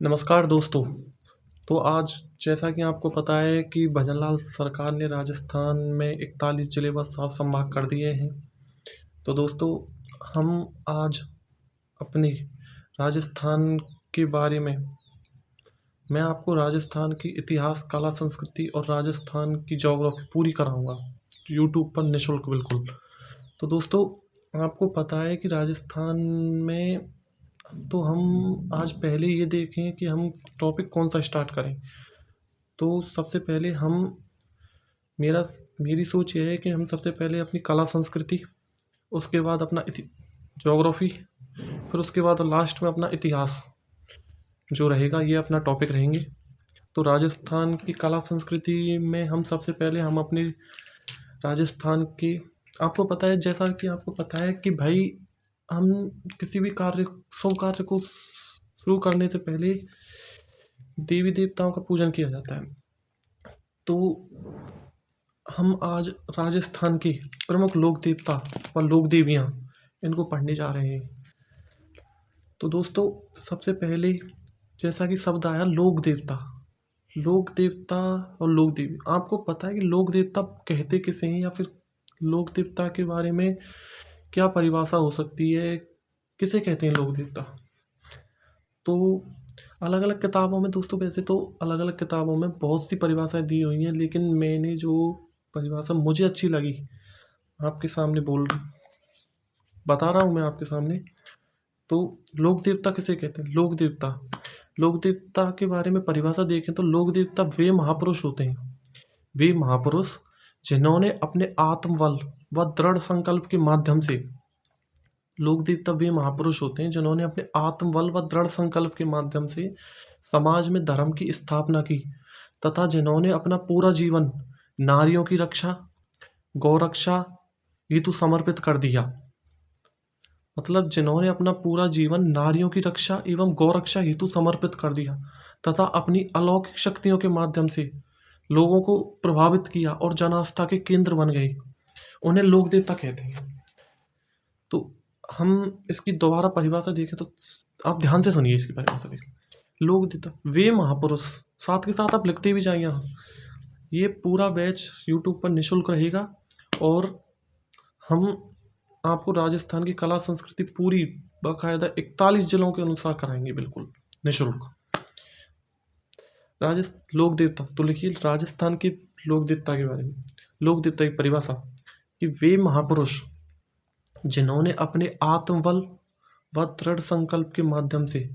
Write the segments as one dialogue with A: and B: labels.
A: नमस्कार दोस्तों। तो आज जैसा कि आपको पता है कि भजनलाल सरकार ने राजस्थान में 41 जिले व 7 संभाग कर दिए हैं। तो दोस्तों, हम आज अपने राजस्थान के बारे में मैं आपको राजस्थान की इतिहास, कला, संस्कृति और राजस्थान की ज्योग्राफी पूरी कराऊंगा यूट्यूब पर निःशुल्क बिल्कुल। तो दोस्तों, आपको पता है कि राजस्थान में तो हम आज पहले ये देखें कि हम टॉपिक कौन सा स्टार्ट करें। तो सबसे पहले हम मेरा मेरी सोच ये है कि हम सबसे पहले अपनी कला संस्कृति, उसके बाद अपना ज्योग्राफी, फिर उसके बाद लास्ट में अपना इतिहास जो रहेगा, ये अपना टॉपिक रहेंगे। तो राजस्थान की कला संस्कृति में हम सबसे पहले हम अपनी राजस्थान की, आपको पता है, जैसा कि आपको पता है कि भाई, हम किसी भी शुभ कार्य को शुरू करने से पहले देवी देवताओं का पूजन किया जाता है। तो हम आज राजस्थान के प्रमुख लोक देवता व लोक देवियाँ इनको पढ़ने जा रहे हैं। तो दोस्तों, सबसे पहले जैसा कि शब्द आया लोक देवता, लोक देवता और लोक देवी। आपको पता है कि लोक देवता कहते किसे हैं, या फिर लोक देवता के बारे में क्या परिभाषा हो सकती है, किसे कहते हैं लोक देवता? तो अलग अलग किताबों में दोस्तों, वैसे तो अलग अलग किताबों में बहुत सी परिभाषाएं दी हुई हैं, लेकिन मैंने जो परिभाषा मुझे अच्छी लगी आपके सामने बता रहा हूँ मैं आपके सामने। तो लोक देवता किसे कहते हैं? लोक देवता के बारे में परिभाषा देखें तो लोक देवता वे महापुरुष होते हैं, वे महापुरुष जिन्होंने अपने आत्मबल व दृढ़ संकल्प के माध्यम से, लोक देवता वे महापुरुष होते हैं जिन्होंने अपने आत्मबल व दृढ़ संकल्प के माध्यम से समाज में धर्म की स्थापना की, तथा जिन्होंने अपना पूरा जीवन नारियों की रक्षा, गौरक्षा हेतु समर्पित कर दिया। मतलब जिन्होंने अपना पूरा जीवन नारियों की रक्षा एवं गौरक्षा हेतु समर्पित कर दिया, तथा अपनी अलौकिक शक्तियों के माध्यम से लोगों को प्रभावित किया और जनास्था के केंद्र बन गए, उन्हें लोक देवता कहते हैं। तो हम इसकी दोबारा परिभाषा देखें तो आप ध्यान से सुनिए इसकी परिभाषा देखें। लोक देवता वे महापुरुष, साथ के साथ आप लिखते भी जाइए यहाँ। ये पूरा बैच यूट्यूब पर निःशुल्क रहेगा और हम आपको राजस्थान की कला संस्कृति पूरी बाकायदा 41 जिलों के अनुसार कराएंगे, बिल्कुल निःशुल्क। लोक देवता, तो लिखिए राजस्थान के लोक देवता के बारे में। लोक देवता की परिभाषा कि वे महापुरुष जिन्होंने अपने आत्मबल व दृढ़ संकल्प के माध्यम से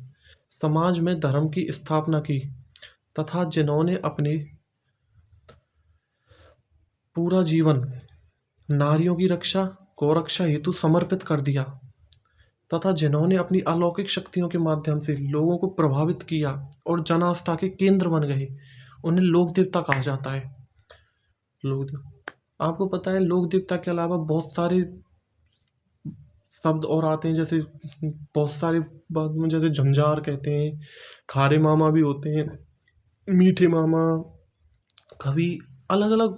A: समाज में धर्म की स्थापना की, तथा जिन्होंने अपने पूरा जीवन नारियों की रक्षा, गौरक्षा हेतु समर्पित कर दिया, तथा जिन्होंने अपनी अलौकिक शक्तियों के माध्यम से लोगों को प्रभावित किया और जनास्था के केंद्र बन गए, उन्हें लोक देवता कहा जाता है। आपको पता है लोक देवता के अलावा बहुत सारे शब्द और आते हैं, जैसे बहुत सारे बाद में, जैसे झुंझार कहते हैं, खारे मामा भी होते हैं, मीठे मामा, कभी अलग अलग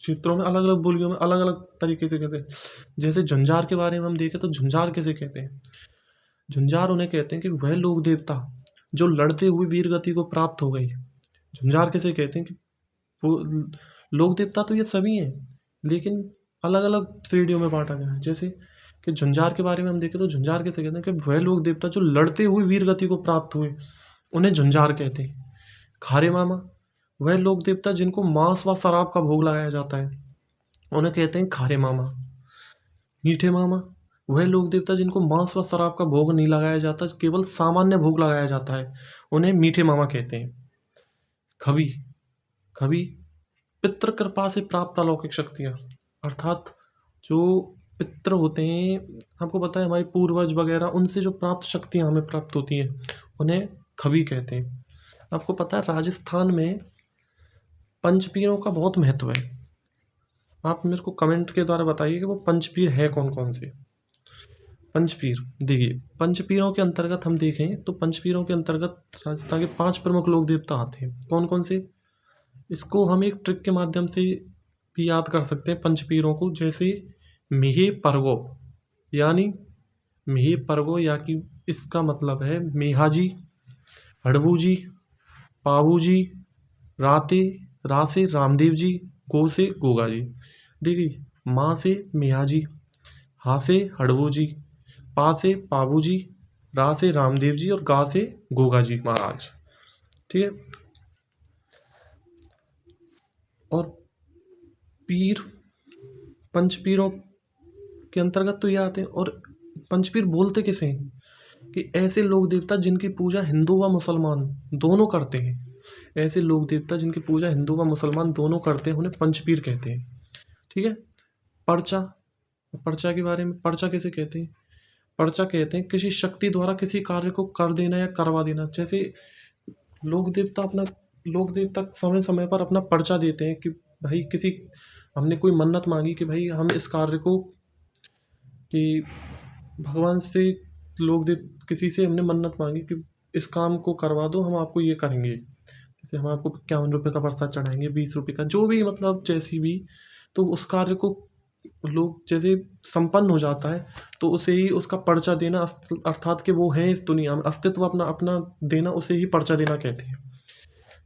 A: क्षेत्रों में, अलग अलग बोलियों में अलग अलग तरीके से कहते हैं। जैसे झुंझार के बारे में हम देखें तो झुंझार किसे कहते हैं? झुंझार उन्हें कहते हैं कि वह लोक देवता जो लड़ते हुए वीर गति को प्राप्त हो गई। झुंझार किसे कहते हैं? कि वो लोक देवता तो ये सभी हैं, लेकिन अलग अलग श्रेणियों में बांटा गया है। जैसे कि झुंझार के बारे में हम देखें तो झुंझार किसे कहते हैं? कि वह लोक देवता जो लड़ते हुए वीर गति को प्राप्त हुए, उन्हें झुंझार कहते हैं। खारे मामा वह लोक देवता जिनको मांस व शराब का भोग लगाया जाता है, उन्हें कहते हैं खारे मामा। मीठे मामा वह लोक देवता जिनको मांस व शराब का भोग नहीं लगाया जाता, केवल सामान्य भोग लगाया जाता है, उन्हें मीठे मामा कहते हैं। खबी खबी पितृ कृपा से प्राप्त अलौकिक शक्तियाँ, अर्थात जो पितृ होते हैं, आपको पता है हमारे पूर्वज वगैरह, उनसे जो प्राप्त शक्तियाँ हमें प्राप्त होती हैं, उन्हें खबी कहते हैं। आपको पता है राजस्थान में पंचपीरों का बहुत महत्व है। आप मेरे को कमेंट के द्वारा बताइए कि वो पंचपीर है कौन कौन से। पंचपीर देखिए, पंचपीरों के अंतर्गत हम देखें तो पंचपीरों के अंतर्गत राजस्थान के 5 प्रमुख लोक देवता आते हैं। कौन कौन से? इसको हम एक ट्रिक के माध्यम से भी याद कर सकते हैं पंचपीरों को। जैसे मिहे परगो, यानी मेहे परगो या कि इसका मतलब है मेहाजी, हड़बूजी, पाबूजी, राते, रासे रामदेव जी, गो से गोगा जी। देखिए, माँ से मेहाजी, हा से हड़बूजी, पा से पाबूजी, रा से रामदेव जी और गा से गोगा जी महाराज। ठीक है। और पीर, पंचपीरों के अंतर्गत तो ये आते हैं। और पंचपीर बोलते किसे हैं कि ऐसे लोक देवता जिनकी पूजा हिंदू व मुसलमान दोनों करते हैं। ऐसे लोक देवता जिनकी पूजा हिंदू व मुसलमान दोनों करते हैं उन्हें पंचपीर कहते हैं। ठीक है। पर्चा, पर्चा के बारे में, पर्चा किसे कहते हैं? पर्चा कहते हैं किसी शक्ति द्वारा किसी कार्य को कर देना या करवा देना। जैसे लोक देवता समय समय पर अपना पर्चा देते हैं कि भाई किसी, हमने कोई मन्नत मांगी कि भाई हम इस कार्य को, कि भगवान से, लोग देव किसी से हमने मन्नत मांगी कि इस काम को करवा दो, हम आपको ये करेंगे। जैसे हम आपको 51 रुपये का प्रसाद चढ़ाएंगे, 20 रुपये का, जो भी मतलब जैसी भी, तो उस कार्य को लोग जैसे संपन्न हो जाता है तो उसे ही उसका पर्चा देना, अर्थात कि वो है इस दुनिया में, अस्तित्व अपना अपना देना, उसे ही पर्चा देना कहते हैं।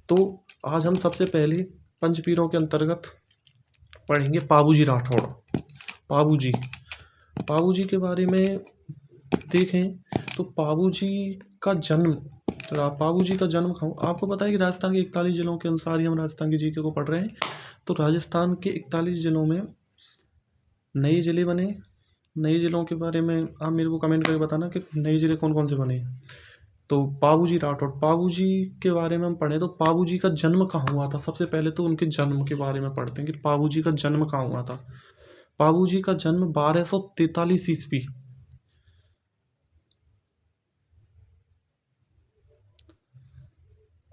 A: तो आज हम सबसे पहले पंचपीरों के अंतर्गत पढ़ेंगे पाबूजी राठौड़। पाबूजी, पाबूजी के बारे में देखें तो पाबूजी का जन्म, पाबूजी का जन्म आपको पता है कि राजस्थान के 41 जिलों के अनुसार ही हम राजस्थान के जीके को पढ़ रहे हैं। तो राजस्थान के 41 जिलों में नए ज़िले बने। नए ज़िलों के बारे में आप मेरे को कमेंट करके बताना कि नए ज़िले कौन कौन से बने। तो पाबूजी राठौड़, पाबूजी के बारे में हम पढ़ें तो पाबूजी का जन्म कहाँ हुआ था। सबसे पहले तो उनके जन्म के बारे में पढ़ते हैं कि पाबूजी का जन्म कहाँ हुआ था। पाबूजी का जन्म 1243 ईस्वी,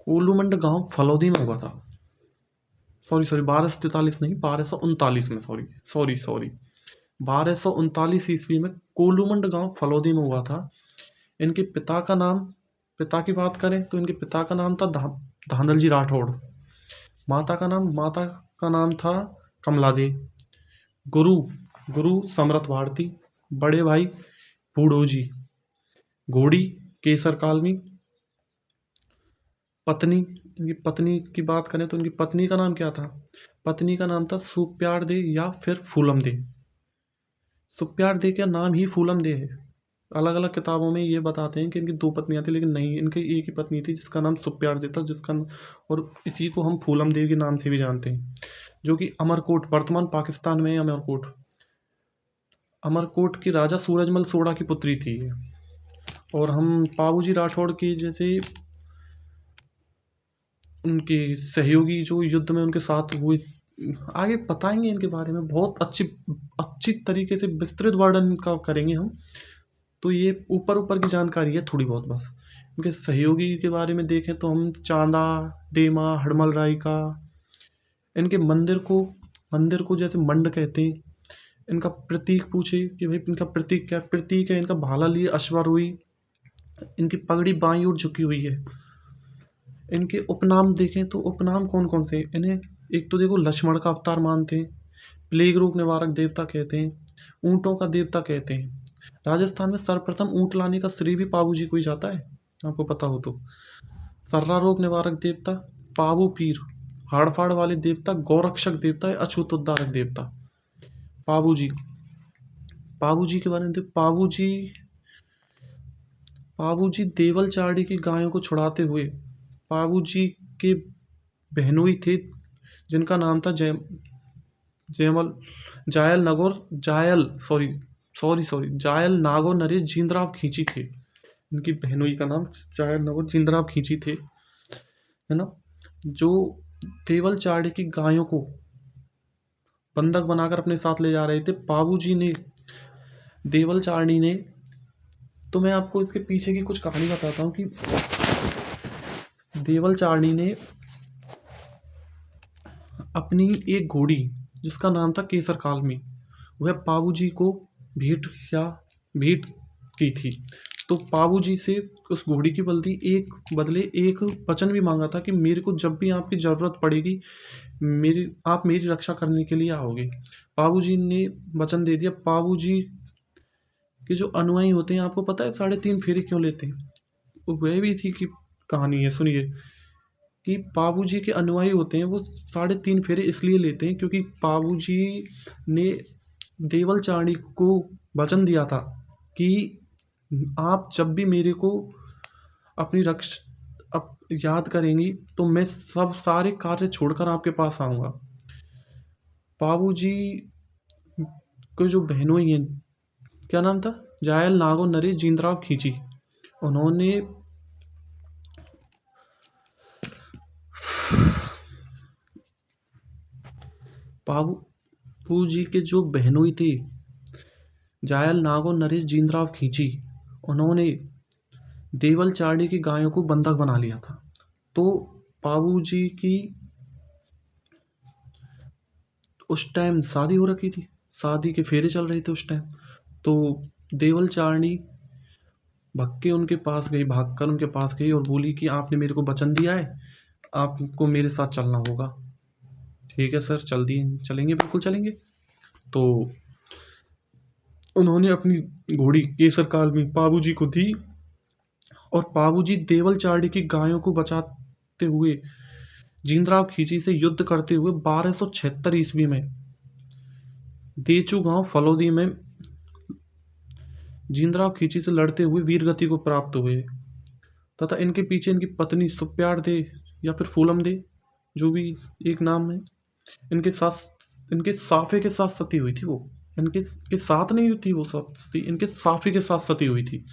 A: कोलूमंड गांव फलौदी में हुआ था। सॉरी 1243 नहीं, 1239 में, सॉरी 1239 ईस्वी में कोलूमंड गांव फलौदी में हुआ था। इनके पिता का नाम, पिता की बात करें तो इनके पिता का नाम था धांधल जी राठौड़। माता का नाम था कमला दे। गुरु समरथ भारती। बड़े भाई बूढ़ो जी। घोड़ी केसर कालमी। पत्नी, इनकी पत्नी की बात करें तो इनकी पत्नी का नाम क्या था? पत्नी का नाम था सुप्यार दे या फिर फूलम दे। सुप्यार दे का नाम ही फूलम दे है। अलग अलग किताबों में ये बताते हैं कि इनकी 2 पत्नियां थी, लेकिन नहीं, इनकी एक ही पत्नी थी जिसका नाम सुप्यार दे था, और इसी को हम फूलम देव के नाम से भी जानते हैं, जो कि अमरकोट, वर्तमान पाकिस्तान में अमरकोट की राजा सूरजमल सोढ़ा की पुत्री थी। और हम पाबूजी राठौड़ की जैसे उनके सहयोगी जो युद्ध में उनके साथ हुए, आगे बताएंगे इनके बारे में, बहुत अच्छी तरीके से विस्तृत वर्णन का करेंगे हम। तो ये ऊपर की जानकारी है थोड़ी बहुत बस। इनके सहयोगी के बारे में देखें तो हम चांदा, डेमा, हड़मल राय का, इनके मंदिर को जैसे मंड कहते हैं। इनका प्रतीक पूछे कि भाई इनका प्रतीक क्या? प्रतीक है इनका भाला लिए अश्वारोही। इनकी पगड़ी बाईं ओर झुकी हुई है। इनके उपनाम देखें तो उपनाम कौन कौन से इन्हें, एक तो देखो लक्ष्मण का अवतार मानते हैं, प्लेग रोग निवारक देवता कहते हैं, ऊँटों का देवता कहते हैं। राजस्थान में सर्वप्रथम ऊँट लाने का श्रेय भी पाबूजी को ही जाता है, आपको पता हो तो। सर्रा रोग निवारक देवता पाबू पीर। हाड़फाड़ वाले देवता गौरक्षक देवता है, अछूत उद्धारक देवता। पाबूजी के बारे में पाबूजी देवल चारडी की गायों को छुड़ाते हुए पाबूजी के बहनोई थे जिनका नाम था जायल नागो नरेश जिंदराव खींची थे। इनकी बहनोई का नाम जायल नागो जिंदराव खींची थे, है ना, जो देवल चारडी की गायों को बंधक बनाकर अपने साथ ले जा रहे थे। पाबूजी ने, देवल चारडी ने, तो मैं आपको इसके पीछे की कुछ कहानी बताता हूँ कि देवल चारडी ने अपनी एक घोड़ी जिसका नाम था केसर कालमी, वह पाबूजी को भेंट की थी। तो पाबूजी से उस घोड़ी की बदले एक वचन भी मांगा था कि मेरे को जब भी आपकी ज़रूरत पड़ेगी आप मेरी रक्षा करने के लिए आओगे। पाबूजी ने वचन दे दिया। पाबूजी कि जो अनुयायी होते हैं, आपको पता है 3.5 फेरे क्यों लेते हैं? तो वह भी इसी की कहानी है, सुनिए। कि पाबू जी के अनुयायी होते हैं, वो 3.5 फेरे इसलिए लेते हैं क्योंकि पाबू जी ने देवल चारणी को वचन दिया था कि आप जब भी मेरे को अपनी रक्ष अप याद करेंगी तो मैं सब सारे कार्य छोड़कर आपके पास आऊँगा। पाबू जी को जो बहनोई हैं, क्या नाम था? जायल, नागो, नरेश, जींदराव खींची। उन्होंने पाबू जी के जो बहनोई थे, जायल, नागो, नरेश, जींदराव खींची, उन्होंने देवल चारणी की गायों को बंधक बना लिया था। तो पाबू जी की उस टाइम शादी हो रखी थी, शादी के फेरे चल रहे थे उस टाइम। तो देवल चारणी भागकर उनके पास गई और बोली कि आपने मेरे को वचन दिया है, आपको मेरे साथ चलना होगा। ठीक है सर, चलेंगे, बिल्कुल चलेंगे। तो उन्होंने अपनी घोड़ी केसर काल में पाबू जी को दी और पाबू जी देवल चारणी की गायों को बचाते हुए जींदराव खींची से युद्ध करते हुए 1276 ईस्वी में देचू गांव फलौदी में जींदराव खींची से लड़ते हुए वीरगति को प्राप्त हुए तथा इनके पीछे इनकी पत्नी सुप्यार दे या फिर फूलम दे, जो भी एक नाम है, इनके साफे के साथ सती हुई थी। वो इनके के साथ नहीं हुई थी, वो सती इनके साफे के साथ सती हुई थी।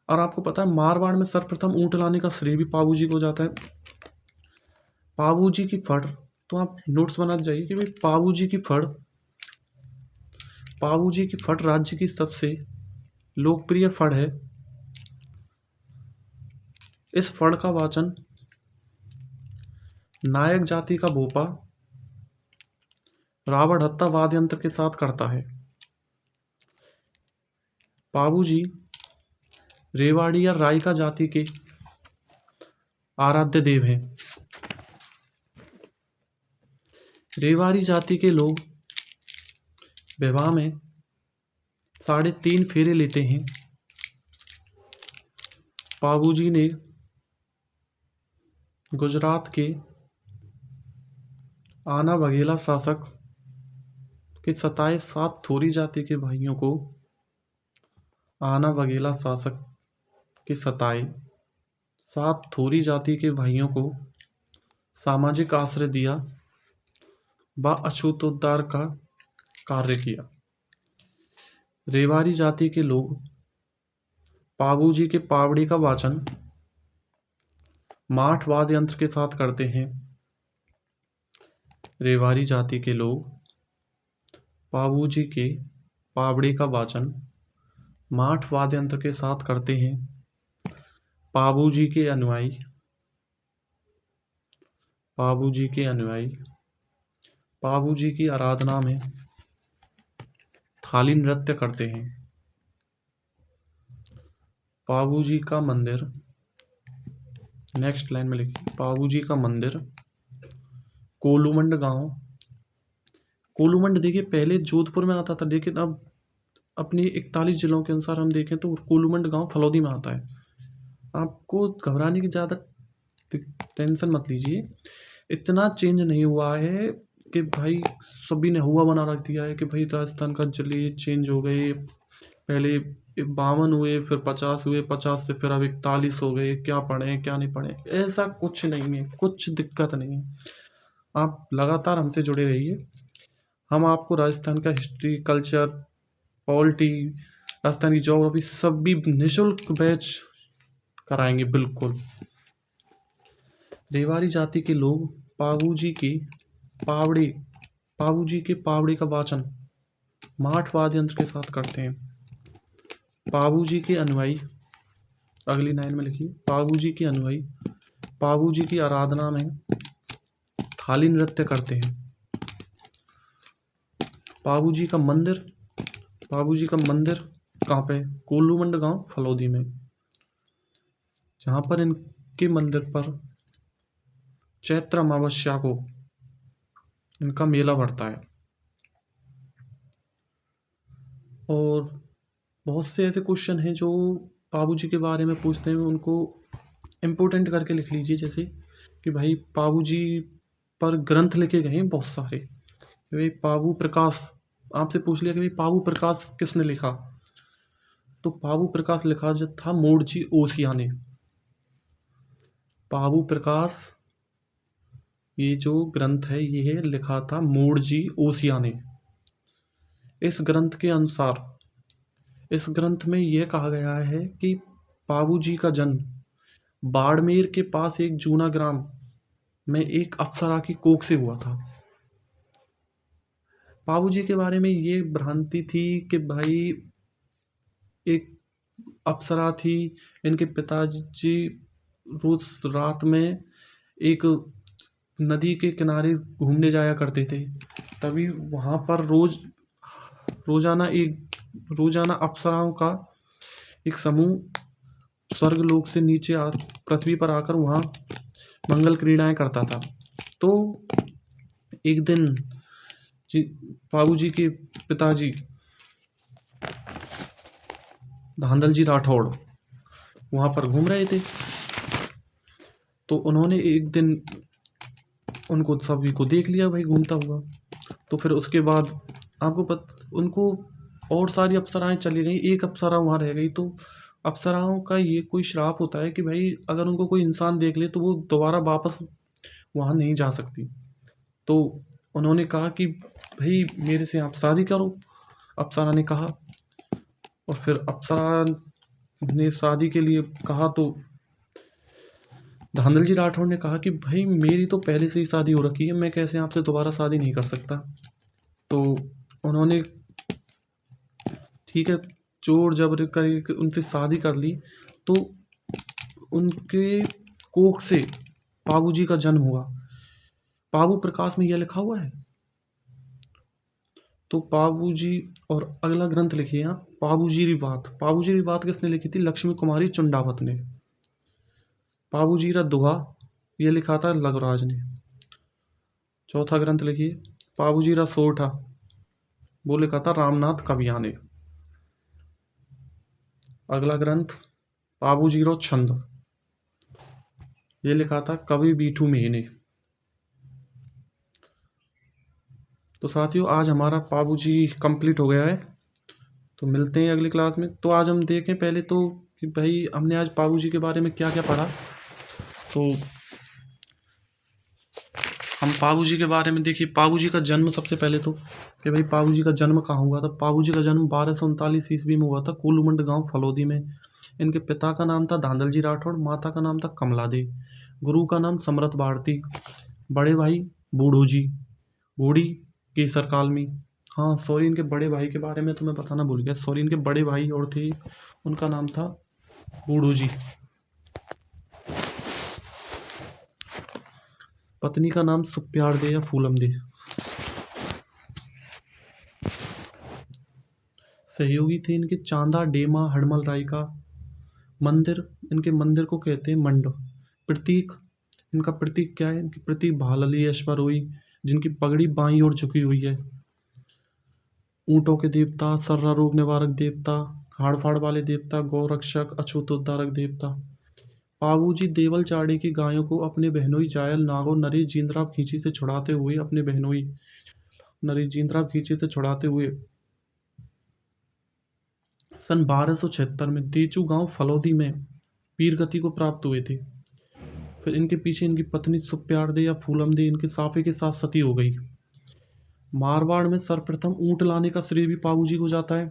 A: और आपको पता है, मारवाड़ में सर्वप्रथम ऊंट लाने का श्रेय भी पाबू जी को जाता है। पाबू जी की फड़, तो आप नोट्स बनाते जाइए कि भाई पाबू जी की फड़ राज्य की सबसे लोकप्रिय फड़ है। इस फड़ का वाचन नायक जाति का भोपा रावण हत्ता वाद्य यंत्र के साथ करता है। पाबू जी रेवाड़ी या रायका जाति के आराध्य देव हैं। रेवाड़ी जाति के लोग विवाह में 3.5 फेरे लेते हैं। पाबू जी ने गुजरात के आना बघेला शासक के सताए 7 थोरी जाति के भाइयों को सामाजिक आश्रय दिया व अछूतोद्धार का कार्य किया। रेवाड़ी जाति के लोग पाबू जी के पावड़ी का वाचन माठ वाद्य यंत्र के साथ करते हैं। रेवाड़ी जाति के लोग पाबू जी के पावड़ी का वाचन माठ वाद्य यंत्र के साथ करते हैं। पाबू जी के अनुयायी पाबू जी की आराधना में थाली नृत्य करते हैं। पाबू जी का मंदिर, नेक्स्ट लाइन में लिखिए, पाबू जी का मंदिर कोलूमंड गांव। कोलूमंड देखिए पहले जोधपुर में आता था, लेकिन अब अपने 41 जिलों के अनुसार हम देखें तो कोलूमंड गांव फलौदी में आता है। आपको घबराने की ज़्यादा टेंशन मत लीजिए, इतना चेंज नहीं हुआ है कि भाई सभी ने हुआ बना रख दिया है कि भाई राजस्थान का चलिए चेंज हो गए, पहले 52 हुए, फिर 50 हुए, 50 से फिर अब 41 हो गए, क्या पढ़े क्या नहीं पढ़े। ऐसा कुछ नहीं है, कुछ दिक्कत नहीं है। आप लगातार हमसे जुड़े रहिए, हम आपको राजस्थान का हिस्ट्री, कल्चर, पॉलिटी, राजस्थान की ज्योग्राफी सभी निःशुल्क बैच कराएंगे बिल्कुल। रेवाड़ी जाति के लोग पाबू जी के पावड़ी का वाचन माठ वाद्य यंत्र के साथ करते हैं। पाबू जी के अनुयायी, अगली लाइन में लिखिए, पाबू जी के अनुयायी पाबू जी की आराधना में थाली नृत्य करते हैं। पाबू जी का मंदिर कहाँ पे? कोलूमंड गांव फलौदी में, जहाँ पर इनके मंदिर पर चैत्र अमावस्या को इनका मेला बढ़ता है। और बहुत से ऐसे क्वेश्चन हैं जो बाबूजी के बारे में पूछते हैं, उनको इम्पोर्टेंट करके लिख लीजिए। जैसे कि भाई बाबूजी पर ग्रंथ लिखे गए हैं बहुत सारे। भाई पाबू प्रकाश, आपसे पूछ लिया कि भाई पाबू प्रकाश किसने लिखा, तो पाबू प्रकाश लिखा जो था मोड़जी ओसिया ने। पाबू प्रकाश ये जो ग्रंथ है ये लिखा था मोड़जी ओसिया ने। इस ग्रंथ के अनुसार, इस ग्रंथ में यह कहा गया है कि बाबूजी का जन्म बाड़मेर के पास एक जूना ग्राम में एक अप्सरा की कोख से हुआ था। बाबूजी के बारे में ये भ्रांति थी कि भाई एक अप्सरा थी, इनके पिताजी रोज रात में एक नदी के किनारे घूमने जाया करते थे। तभी वहाँ पर रोजाना अप्सराओं का एक समूह स्वर्गलोक से नीचे पृथ्वी पर आकर वहाँ मंगल क्रीड़ाएं करता था। तो एक दिन बाबूजी के पिताजी धांधल जी राठौड़ वहाँ पर घूम रहे थे, तो उन्होंने एक दिन उनको सभी को देख लिया भाई घूमता हुआ। तो फिर उसके बाद उनको और सारी अप्सराएं चली गई, एक अप्सरा वहाँ रह गई। तो अप्सराओं का ये कोई श्राप होता है कि भाई अगर उनको कोई इंसान देख ले तो वो दोबारा वापस वहाँ नहीं जा सकती। तो उन्होंने कहा कि भाई मेरे से आप शादी करो। अप्सरा ने कहा, और फिर अप्सरा ने शादी के लिए कहा तो धांधल जी राठौड़ ने कहा कि भाई मेरी तो पहले से ही शादी हो रखी है, मैं कैसे आपसे दोबारा शादी नहीं कर सकता। तो उन्होंने ठीक है जोर जबर कर उनसे शादी कर ली। तो उनके कोख से बाबूजी का जन्म हुआ। पाबू प्रकाश में यह लिखा हुआ है। तो बाबूजी, और अगला ग्रंथ लिखिए यहाँ बाबूजी बात। बाबूजी बात किसने लिखी थी? लक्ष्मी कुमारी चुंडावत ने। बाबूजी रा दोहा यह लिखा था लगराज ने। चौथा ग्रंथ लिखिए बाबूजी रा सोठा, वो लिखा था रामनाथ कविया ने। अगला ग्रंथ बाबूजी रो छंद, ये लिखा था कवि बीठू मेह ने। तो साथियों आज हमारा बाबूजी कंप्लीट हो गया है, तो मिलते हैं अगली क्लास में। तो आज हम देखें पहले तो कि भाई हमने आज बाबूजी के बारे में क्या क्या पढ़ा। तो हम बाबूजी के बारे में देखिए, बाबूजी का जन्म सबसे पहले तो कि भाई बाबूजी का जन्म कहाँ हुआ था। बाबूजी का जन्म 1239 ईस्वी में हुआ था कोलूमंड गांव फलोदी में। इनके पिता का नाम था धांधल जी राठौड़, माता का नाम था कमला दे, गुरु का नाम समरथ भारती, बड़े भाई बूढ़ो जी, बूढ़ी केसर कालमी। हाँ सॉरी, इनके बड़े भाई के बारे में तो मैं बताना भूल गया, सॉरी। इनके बड़े भाई और थे, उनका नाम था बूढ़ो जी। पत्नी का नाम सुप्यार दे या फूलम दे। सहयोगी थे इनके चांदा डेमा हड़मल राय का। मंदिर, इनके मंदिर को कहते हैं मंड। प्रतीक, इनका प्रतीक क्या है? इनकी प्रतीक भालली अश्वरोही, जिनकी पगड़ी बाईं ओर झुकी हुई है। ऊंटों के देवता, सर्रा रोग निवारक देवता, हाड़फाड़ वाले देवता, गौरक्षक, अछूत उद्धारक देवता। बाबूजी देवल चाड़े की गायों को अपने बहनोई जायल नागो नरेश जींद्राव खींची से छुड़ाते हुए अपने बहनोई नरेश जींद्राव खींची से छुड़ाते हुए सन 1276 में देचू गांव फलोदी में वीरगति को प्राप्त हुए थे। फिर इनके पीछे इनकी पत्नी सुप्यारदे या फूलमदे इनके साफे के साथ सती हो गई। मारवाड़ में सर्वप्रथम ऊंट लाने का श्रेय भी बाबूजी को जाता है।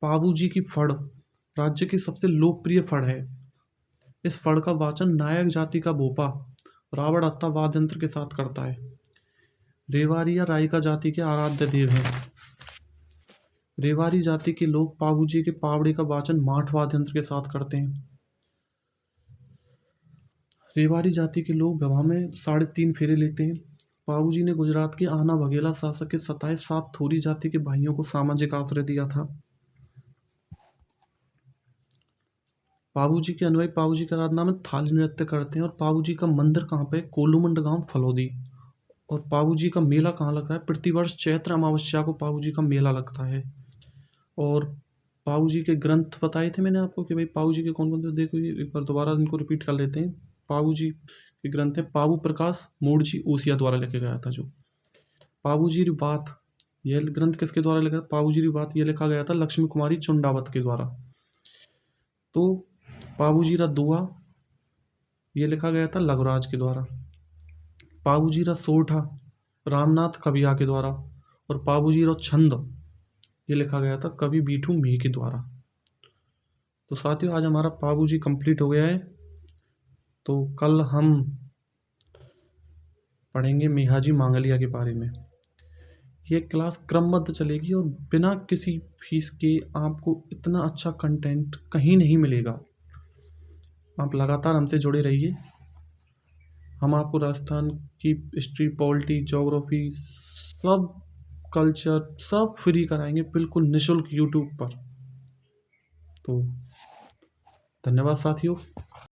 A: बाबूजी की फड़ राज्य की सबसे लोकप्रिय फड़ है। इस फड़ का वाचन नायक जाति का भोपा रावण अत्ता वाद्य यंत्र के साथ करता है। रेवारी या रायका जाति के आराध्य देव हैं। रेवारी जाति के लोग बाबूजी के पावड़े का वाचन माठ वाद्य यंत्र के साथ करते हैं। रेवारी जाति के लोग विवाह में 3.5 फेरे लेते हैं। बाबूजी ने गुजरात के आना बघेला शासक के 7 थोरी जाति के भाइयों को सामाजिक आश्रय दिया था। बाबूजी के अनुयायी बाबूजी की आराधना में थाली नृत्य करते हैं। और बाबूजी का मंदिर कहाँ पे? कोलूमंड गांव फलोदी। और बाबूजी का मेला कहाँ लगता है? प्रतिवर्ष चैत्र अमावस्या को बाबूजी का मेला लगता है। और पाऊ जी के ग्रंथ बताए थे मैंने आपको कि भाई पाऊ जी के कौन-कौन थे, देखो ये एक बार दोबारा इनको रिपीट कर लेते हैं। पाऊ जी के ग्रंथ है पाऊ प्रकाश मूर्ति ओसिया द्वारा लिखा गया था जो। पाऊ जी री बात, यह ग्रंथ किसके द्वारा लिखा? पाऊ जी री बात ये लिखा गया था लक्ष्मी कुमारी चुंडावत के द्वारा। तो पाऊ जी रा दुआ ये लिखा गया था लघुराज के द्वारा। पाऊ जी रा सोठा रामनाथ कबिया के द्वारा। और पाऊ जी रा छंद ये लिखा गया था कवि बीठू मी के द्वारा। तो साथियों आज हमारा पाऊ जी कंप्लीट हो गया है। तो कल हम पढ़ेंगे मेहाजी मांगलिया के बारे में। ये क्लास क्रमबद्ध चलेगी और बिना किसी फीस के आपको इतना अच्छा कंटेंट कहीं नहीं मिलेगा। आप लगातार हमसे जुड़े रहिए। हम आपको राजस्थान की हिस्ट्री, पॉलिटी, ज्योग्राफी, सब कल्चर सब फ्री कराएंगे बिल्कुल निःशुल्क यूट्यूब पर। तो धन्यवाद साथियों।